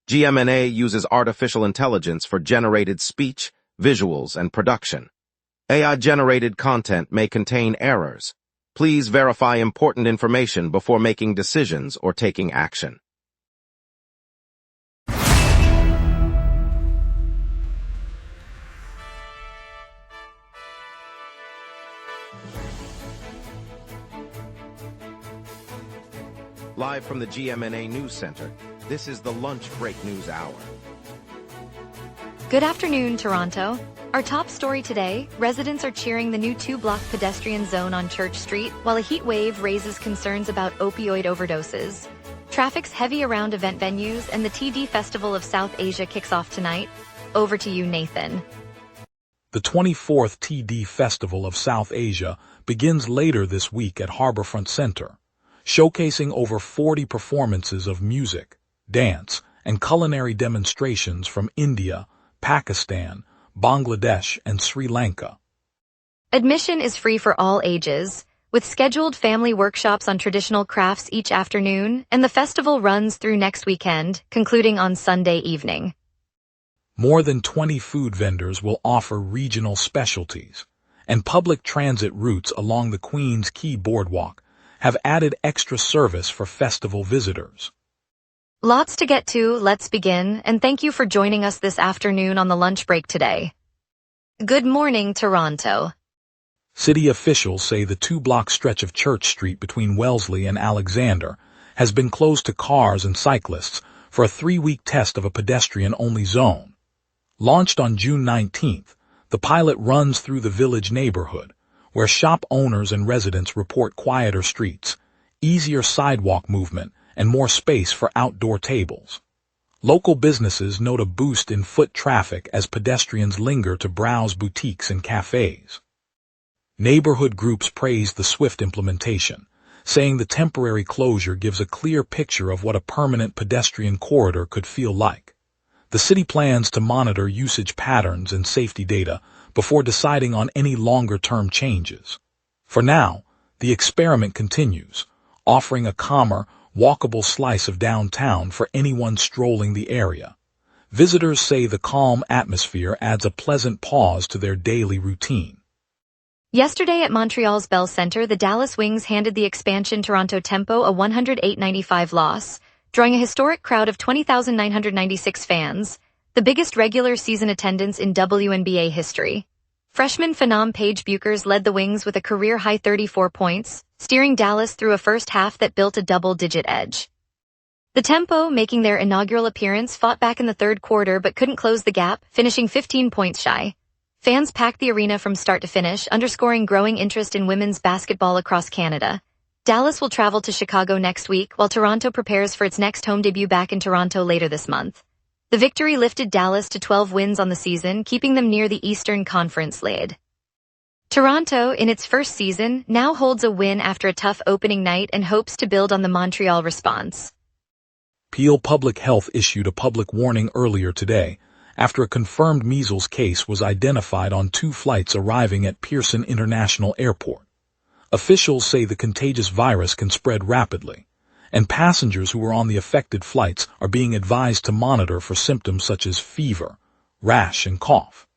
GMNA uses artificial intelligence for generated speech, visuals, and production. AI-generated content may contain errors. Please verify important information before making decisions or taking action. Live from the GMNA News Center, this is the Lunch Break News Hour. Good afternoon, Toronto. Our top story today, residents are cheering the new 2-block pedestrian zone on Church Street, while a heat wave raises concerns about opioid overdoses. Traffic's heavy around event venues, and the TD Festival of South Asia kicks off tonight. Over to you, Nathan. The 24th TD Festival of South Asia begins later this week at Harbourfront Centre, showcasing over 40 performances of music, dance, and culinary demonstrations from India, Pakistan, Bangladesh, and Sri Lanka. Admission is free for all ages, with scheduled family workshops on traditional crafts each afternoon, and the festival runs through next weekend, concluding on Sunday evening. More than 20 food vendors will offer regional specialties, and public transit routes along the Queen's Quay Boardwalk have added extra service for festival visitors. Lots to get to, let's begin, and thank you for joining us this afternoon on the lunch break today. Good morning, Toronto. City officials say the 2-block stretch of Church Street between Wellesley and Alexander has been closed to cars and cyclists for a 3-week test of a pedestrian-only zone. Launched on June 19th, the pilot runs through the village neighborhood, where shop owners and residents report quieter streets, easier sidewalk movement, and more space for outdoor tables. Local businesses note a boost in foot traffic as pedestrians linger to browse boutiques and cafes. Neighborhood groups praise the swift implementation, saying the temporary closure gives a clear picture of what a permanent pedestrian corridor could feel like. The city plans to monitor usage patterns and safety data before deciding on any longer-term changes. For now, the experiment continues, offering a calmer, walkable slice of downtown for anyone strolling the area. Visitors say the calm atmosphere adds a pleasant pause to their daily routine. Yesterday at Montreal's Bell Centre, the Dallas Wings handed the expansion Toronto Tempo a 108-95 loss, drawing a historic crowd of 20,996 fans, the biggest regular season attendance in WNBA history. Freshman phenom Paige Buchers led the Wings with a career-high 34 points, steering Dallas through a first half that built a double-digit edge. The Tempo, making their inaugural appearance, fought back in the third quarter but couldn't close the gap, finishing 15 points shy. Fans packed the arena from start to finish, underscoring growing interest in women's basketball across Canada. Dallas will travel to Chicago next week, while Toronto prepares for its next home debut back in Toronto later this month. The victory lifted Dallas to 12 wins on the season, keeping them near the Eastern Conference lead. Toronto, in its first season, now holds a win after a tough opening night and hopes to build on the Montreal response. Peel Public Health issued a public warning earlier today after a confirmed measles case was identified on 2 flights arriving at Pearson International Airport. Officials say the contagious virus can spread rapidly, and passengers who were on the affected flights are being advised to monitor for symptoms such as fever, rash, and cough.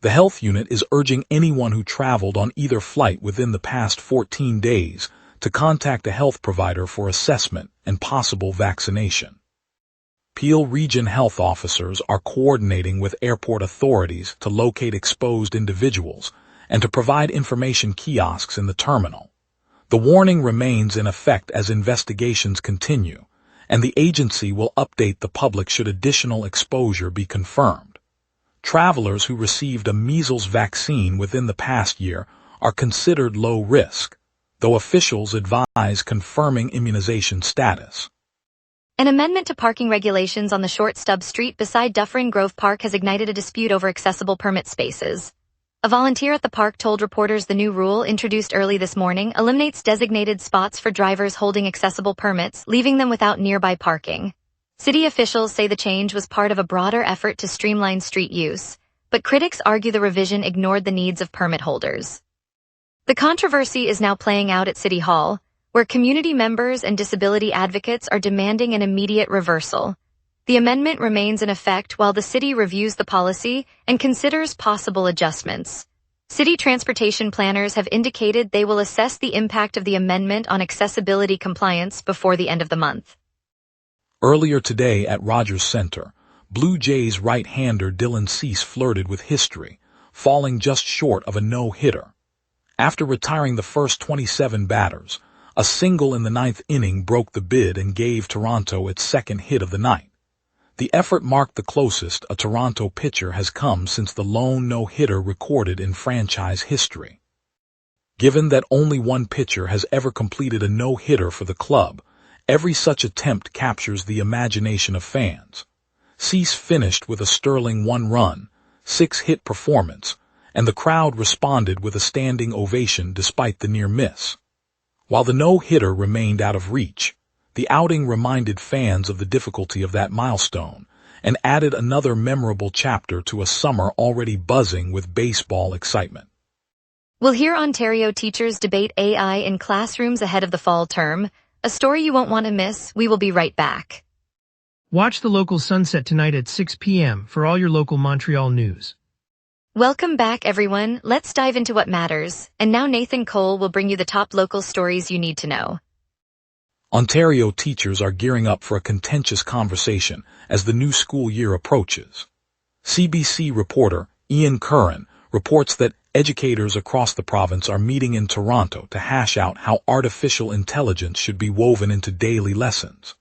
The health unit is urging anyone who traveled on either flight within the past 14 days to contact a health provider for assessment and possible vaccination. Peel Region health officers are coordinating with airport authorities to locate exposed individuals and to provide information kiosks in the terminal. The warning remains in effect as investigations continue, and the agency will update the public should additional exposure be confirmed. Travelers who received a measles vaccine within the past year are considered low risk, though officials advise confirming immunization status. An amendment to parking regulations on the short stub street beside Dufferin Grove Park has ignited a dispute over accessible permit spaces. A volunteer at the park told reporters the new rule, introduced early this morning, eliminates designated spots for drivers holding accessible permits, leaving them without nearby parking. City officials say the change was part of a broader effort to streamline street use, but critics argue the revision ignored the needs of permit holders. The controversy is now playing out at City Hall, where community members and disability advocates are demanding an immediate reversal. The amendment remains in effect while the city reviews the policy and considers possible adjustments. City transportation planners have indicated they will assess the impact of the amendment on accessibility compliance before the end of the month. Earlier today at Rogers Center, Blue Jays right-hander Dylan Cease flirted with history, falling just short of a no-hitter. After retiring the first 27 batters, a single in the ninth inning broke the bid and gave Toronto its second hit of the night. The effort marked the closest a Toronto pitcher has come since the lone no-hitter recorded in franchise history. Given that only one pitcher has ever completed a no-hitter for the club, every such attempt captures the imagination of fans. Cease finished with a sterling 1-run, 6-hit performance, and the crowd responded with a standing ovation despite the near miss. While the no-hitter remained out of reach, the outing reminded fans of the difficulty of that milestone and added another memorable chapter to a summer already buzzing with baseball excitement. We'll hear Ontario teachers debate AI in classrooms ahead of the fall term, a story you won't want to miss. We will be right back. Watch the local sunset tonight at 6 p.m. for all your local Montreal news. Welcome back, everyone. Let's dive into what matters. And now Nathan Cole will bring you the top local stories you need to know. Ontario teachers are gearing up for a contentious conversation as the new school year approaches. CBC reporter Ian Curran reports that educators across the province are meeting in Toronto to hash out how artificial intelligence should be woven into daily lessons.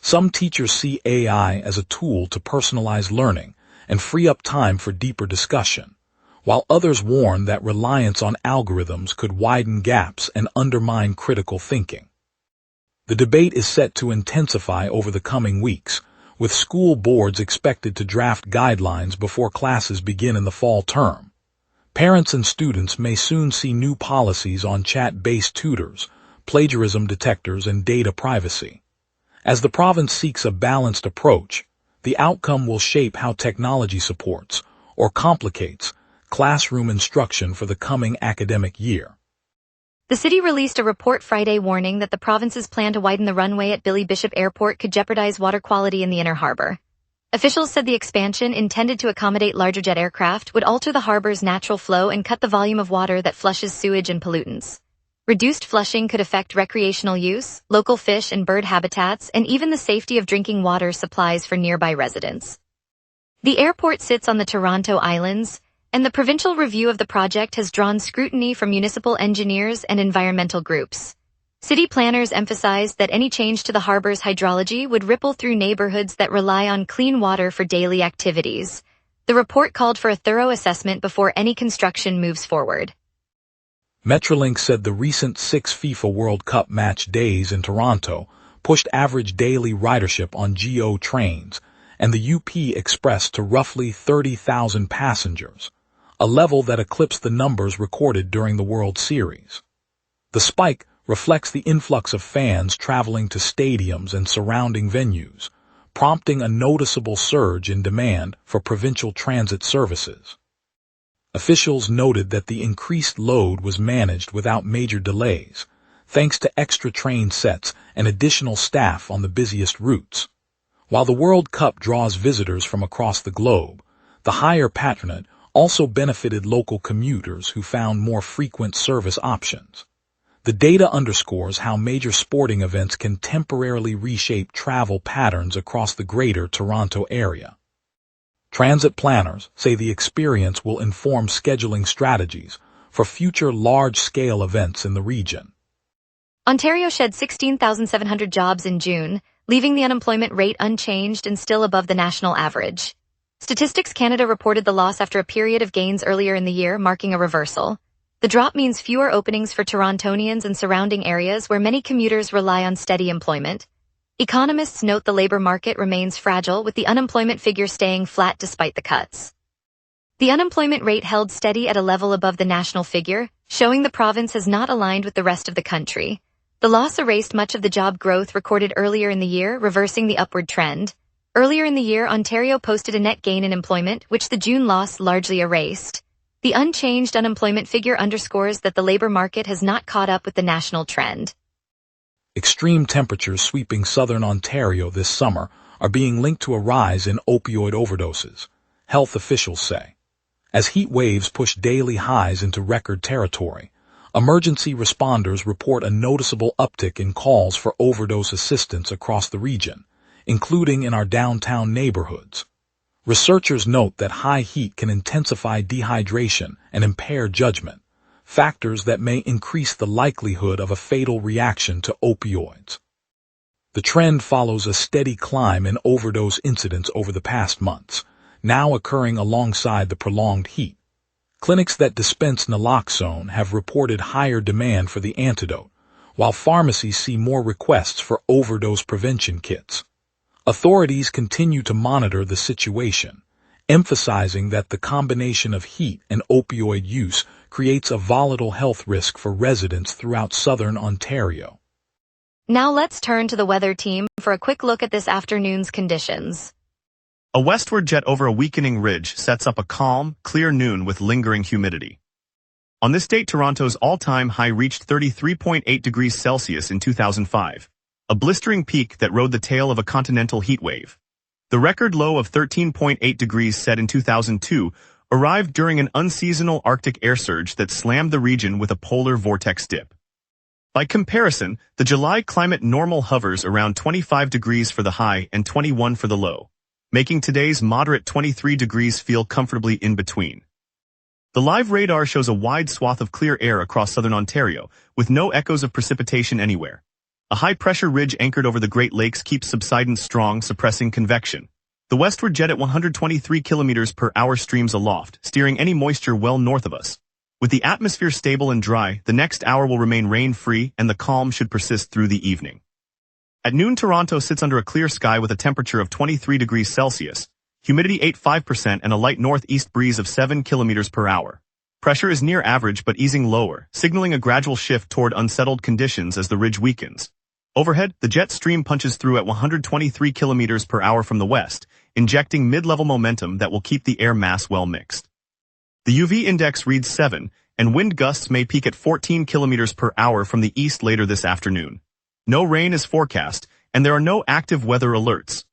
Some teachers see AI as a tool to personalize learning and free up time for deeper discussion, while others warn that reliance on algorithms could widen gaps and undermine critical thinking. The debate is set to intensify over the coming weeks, with school boards expected to draft guidelines before classes begin in the fall term. Parents and students may soon see new policies on chat-based tutors, plagiarism detectors, and data privacy. As the province seeks a balanced approach, the outcome will shape how technology supports, or complicates, classroom instruction for the coming academic year. The city released a report Friday warning that the province's plan to widen the runway at Billy Bishop Airport could jeopardize water quality in the inner harbor. Officials said the expansion, intended to accommodate larger jet aircraft, would alter the harbor's natural flow and cut the volume of water that flushes sewage and pollutants. Reduced flushing could affect recreational use, local fish and bird habitats, and even the safety of drinking water supplies for nearby residents. The airport sits on the Toronto Islands, and the provincial review of the project has drawn scrutiny from municipal engineers and environmental groups. City planners emphasized that any change to the harbor's hydrology would ripple through neighborhoods that rely on clean water for daily activities. The report called for a thorough assessment before any construction moves forward. Metrolink said the recent 6 FIFA World Cup match days in Toronto pushed average daily ridership on GO trains and the UP Express to roughly 30,000 passengers, a level that eclipsed the numbers recorded during the World Series. The spike reflects the influx of fans traveling to stadiums and surrounding venues, prompting a noticeable surge in demand for provincial transit services. Officials noted that the increased load was managed without major delays, thanks to extra train sets and additional staff on the busiest routes. While the World Cup draws visitors from across the globe, the higher patronage also benefited local commuters who found more frequent service options. The data underscores how major sporting events can temporarily reshape travel patterns across the greater Toronto area. Transit planners say the experience will inform scheduling strategies for future large-scale events in the region. Ontario shed 16,700 jobs in June, leaving the unemployment rate unchanged and still above the national average. Statistics Canada reported the loss after a period of gains earlier in the year, marking a reversal. The drop means fewer openings for Torontonians and surrounding areas where many commuters rely on steady employment. Economists note the labor market remains fragile, with the unemployment figure staying flat despite the cuts. The unemployment rate held steady at a level above the national figure, showing the province has not aligned with the rest of the country. The loss erased much of the job growth recorded earlier in the year, reversing the upward trend. Earlier in the year, Ontario posted a net gain in employment, which the June loss largely erased. The unchanged unemployment figure underscores that the labor market has not caught up with the national trend. Extreme temperatures sweeping southern Ontario this summer are being linked to a rise in opioid overdoses, health officials say. As heat waves push daily highs into record territory, emergency responders report a noticeable uptick in calls for overdose assistance across the region, including in our downtown neighborhoods. Researchers note that high heat can intensify dehydration and impair judgment, factors that may increase the likelihood of a fatal reaction to opioids. The trend follows a steady climb in overdose incidents over the past months, now occurring alongside the prolonged heat. Clinics that dispense naloxone have reported higher demand for the antidote, while pharmacies see more requests for overdose prevention kits. Authorities continue to monitor the situation, emphasizing that the combination of heat and opioid use creates a volatile health risk for residents throughout southern Ontario. Now let's turn to the weather team for a quick look at this afternoon's conditions. A westward jet over a weakening ridge sets up a calm, clear noon with lingering humidity. On this date, Toronto's all-time high reached 33.8 degrees Celsius in 2005, a blistering peak that rode the tail of a continental heat wave. The record low of 13.8 degrees set in 2002 arrived during an unseasonal Arctic air surge that slammed the region with a polar vortex dip. By comparison, the July climate normal hovers around 25 degrees for the high and 21 for the low, making today's moderate 23 degrees feel comfortably in between. The live radar shows a wide swath of clear air across southern Ontario, with no echoes of precipitation anywhere. A high-pressure ridge anchored over the Great Lakes keeps subsidence strong, suppressing convection. The westward jet at 123 km per hour streams aloft, steering any moisture well north of us. With the atmosphere stable and dry, the next hour will remain rain-free and the calm should persist through the evening. At noon, Toronto sits under a clear sky with a temperature of 23 degrees Celsius, humidity 85% and a light northeast breeze of 7 km per hour. Pressure is near average but easing lower, signaling a gradual shift toward unsettled conditions as the ridge weakens. Overhead, the jet stream punches through at 123 km per hour from the west, injecting mid-level momentum that will keep the air mass well mixed. The UV index reads 7, and wind gusts may peak at 14 km per hour from the east later this afternoon. No rain is forecast, and there are no active weather alerts.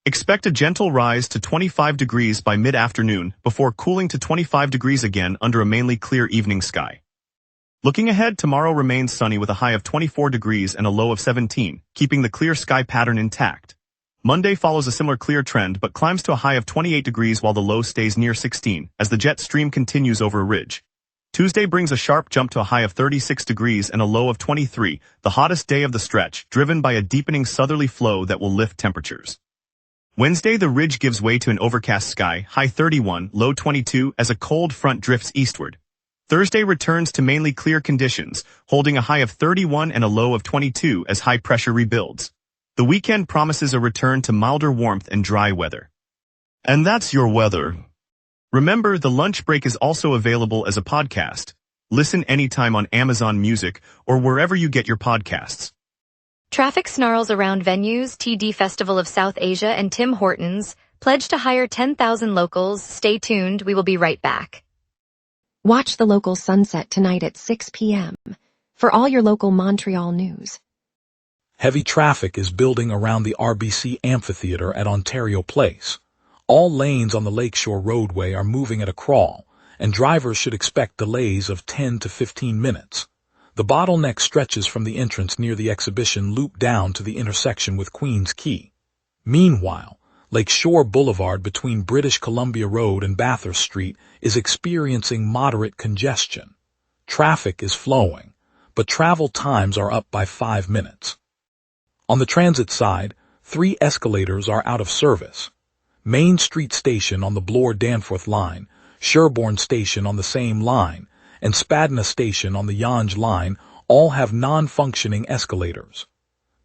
Expect a gentle rise to 25 degrees by mid-afternoon before cooling to 25 degrees again under a mainly clear evening sky. Looking ahead, tomorrow remains sunny with a high of 24 degrees and a low of 17, keeping the clear sky pattern intact. Monday follows a similar clear trend but climbs to a high of 28 degrees while the low stays near 16 as the jet stream continues over a ridge. Tuesday brings a sharp jump to a high of 36 degrees and a low of 23, the hottest day of the stretch, driven by a deepening southerly flow that will lift temperatures. Wednesday, the ridge gives way to an overcast sky, high 31, low 22, as a cold front drifts eastward. Thursday returns to mainly clear conditions, holding a high of 31 and a low of 22 as high pressure rebuilds. The weekend promises a return to milder warmth and dry weather. And that's your weather. Remember, the lunch break is also available as a podcast. Listen anytime on Amazon Music or wherever you get your podcasts. Traffic snarls around venues. TD Festival of South Asia and Tim Hortons pledge to hire 10,000 locals. Stay tuned, we will be right back. Watch the local sunset tonight at 6 p.m. for all your local Montreal news. Heavy traffic is building around the RBC Amphitheatre at Ontario Place. All lanes on the Lakeshore Roadway are moving at a crawl, and drivers should expect delays of 10 to 15 minutes. The bottleneck stretches from the entrance near the exhibition loop down to the intersection with Queen's Quay. Meanwhile, Lakeshore Boulevard between British Columbia Road and Bathurst Street is experiencing moderate congestion. Traffic is flowing, but travel times are up by 5 minutes. On the transit side, 3 escalators are out of service. Main Street Station on the Bloor-Danforth line, Sherbourne Station on the same line, and Spadina Station on the Yonge line all have non-functioning escalators.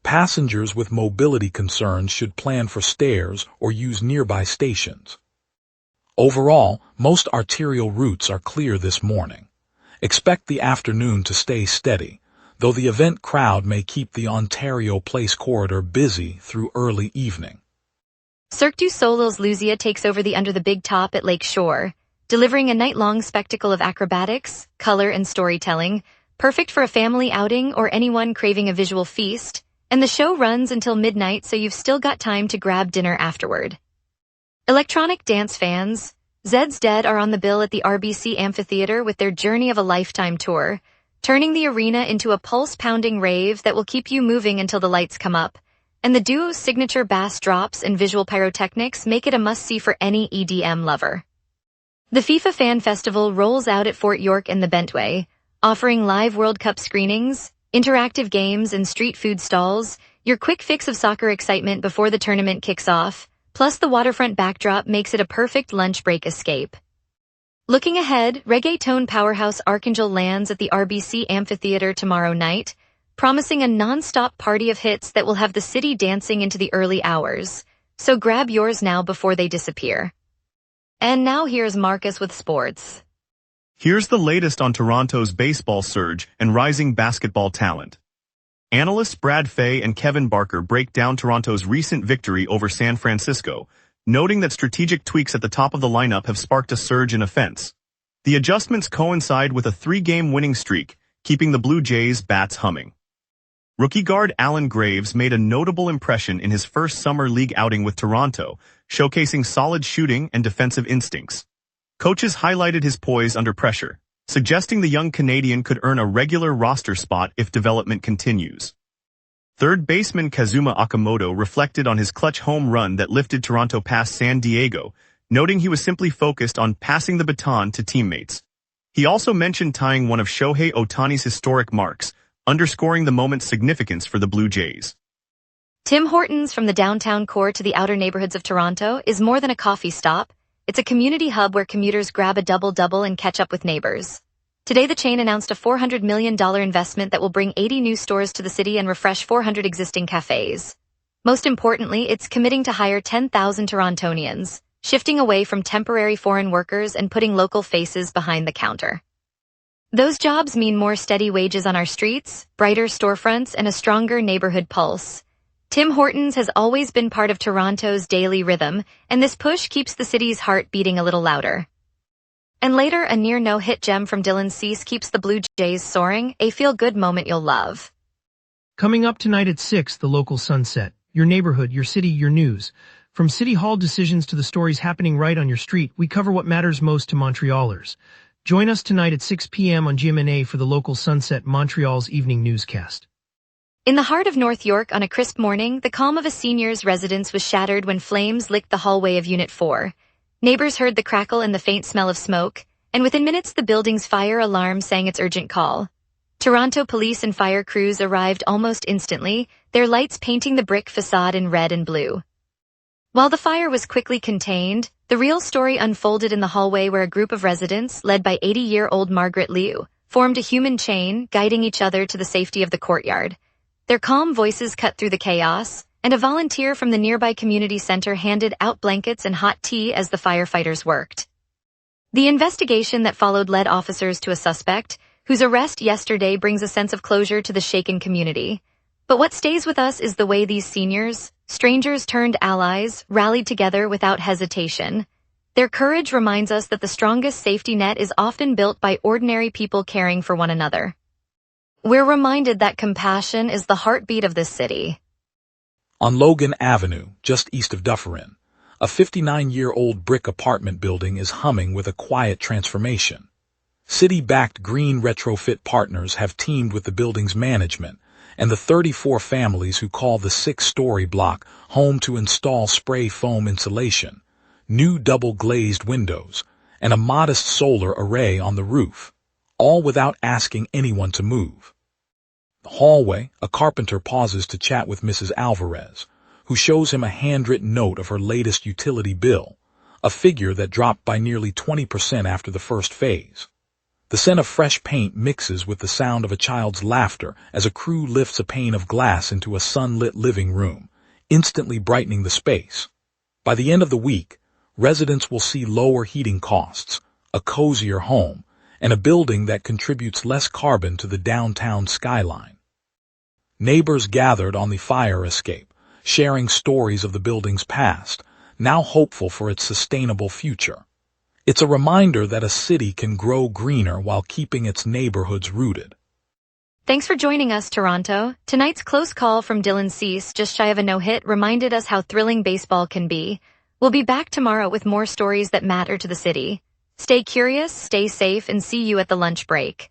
Passengers with mobility concerns should plan for stairs or use nearby stations. Overall, most arterial routes are clear this morning. Expect the afternoon to stay steady, though the event crowd may keep the Ontario Place corridor busy through early evening. Cirque du Soleil's Luzia takes over the Under the Big Top at Lake Shore, delivering a night-long spectacle of acrobatics, color, and storytelling, perfect for a family outing or anyone craving a visual feast. And the show runs until midnight, so you've still got time to grab dinner afterward. Electronic dance fans, Zed's Dead are on the bill at the RBC Amphitheater with their Journey of a Lifetime tour, turning the arena into a pulse-pounding rave that will keep you moving until the lights come up. And the duo's signature bass drops and visual pyrotechnics make it a must-see for any EDM lover. The FIFA Fan Festival rolls out at Fort York and the Bentway, offering live World Cup screenings, interactive games, and street food stalls, your quick fix of soccer excitement before the tournament kicks off. Plus, the waterfront backdrop makes it a perfect lunch break escape. Looking ahead, reggaeton powerhouse Archangel lands at the RBC Amphitheater tomorrow night, promising a non-stop party of hits that will have the city dancing into the early hours. So grab yours now before they disappear. And now here's Marcus with sports. Here's the latest on Toronto's baseball surge and rising basketball talent. Analysts Brad Fay and Kevin Barker break down Toronto's recent victory over San Francisco, noting that strategic tweaks at the top of the lineup have sparked a surge in offense. The adjustments coincide with a 3-game winning streak, keeping the Blue Jays' bats humming. Rookie guard Alan Graves made a notable impression in his first summer league outing with Toronto, showcasing solid shooting and defensive instincts. Coaches highlighted his poise under pressure, suggesting the young Canadian could earn a regular roster spot if development continues. Third baseman Kazuma Okamoto reflected on his clutch home run that lifted Toronto past San Diego, noting he was simply focused on passing the baton to teammates. He also mentioned tying one of Shohei Ohtani's historic marks, underscoring the moment's significance for the Blue Jays. Tim Hortons, from the downtown core to the outer neighborhoods of Toronto, is more than a coffee stop. It's a community hub where commuters grab a double-double and catch up with neighbors. Today, the chain announced a $400 million investment that will bring 80 new stores to the city and refresh 400 existing cafes. Most importantly, it's committing to hire 10,000 Torontonians, shifting away from temporary foreign workers and putting local faces behind the counter. Those jobs mean more steady wages on our streets, brighter storefronts, and a stronger neighborhood pulse. Tim Hortons has always been part of Toronto's daily rhythm, and this push keeps the city's heart beating a little louder. And later, a near no-hit gem from Dylan Cease keeps the Blue Jays soaring, a feel-good moment you'll love. Coming up tonight at 6, the local sunset. Your neighborhood, your city, your news. From City Hall decisions to the stories happening right on your street, we cover what matters most to Montrealers. Join us tonight at 6 p.m. on GMna for the local sunset, Montreal's evening newscast. In the heart of North York on a crisp morning, the calm of a senior's residence was shattered when flames licked the hallway of Unit 4. Neighbors heard the crackle and the faint smell of smoke, and within minutes the building's fire alarm sang its urgent call. Toronto police and fire crews arrived almost instantly, their lights painting the brick facade in red and blue. While the fire was quickly contained, the real story unfolded in the hallway where a group of residents, led by 80-year-old Margaret Liu, formed a human chain, guiding each other to the safety of the courtyard. Their calm voices cut through the chaos, and a volunteer from the nearby community center handed out blankets and hot tea as the firefighters worked. The investigation that followed led officers to a suspect, whose arrest yesterday brings a sense of closure to the shaken community. But what stays with us is the way these seniors, strangers turned allies, rallied together without hesitation. Their courage reminds us that the strongest safety net is often built by ordinary people caring for one another. We're reminded that compassion is the heartbeat of this city. On Logan Avenue, just east of Dufferin, a 59-year-old brick apartment building is humming with a quiet transformation. City-backed green retrofit partners have teamed with the building's management and the 34 families who call the 6-story block home to install spray foam insulation, new double-glazed windows, and a modest solar array on the roof, all without asking anyone to move. The hallway, a carpenter pauses to chat with Mrs. Alvarez, who shows him a handwritten note of her latest utility bill, a figure that dropped by nearly 20% after the first phase. The scent of fresh paint mixes with the sound of a child's laughter as a crew lifts a pane of glass into a sunlit living room, instantly brightening the space. By the end of the week, residents will see lower heating costs, a cozier home, and a building that contributes less carbon to the downtown skyline. Neighbors gathered on the fire escape, sharing stories of the building's past, now hopeful for its sustainable future. It's a reminder that a city can grow greener while keeping its neighborhoods rooted. Thanks for joining us, Toronto. Tonight's close call from Dylan Cease, just shy of a no-hit, reminded us how thrilling baseball can be. We'll be back tomorrow with more stories that matter to the city. Stay curious, stay safe, and see you at the lunch break.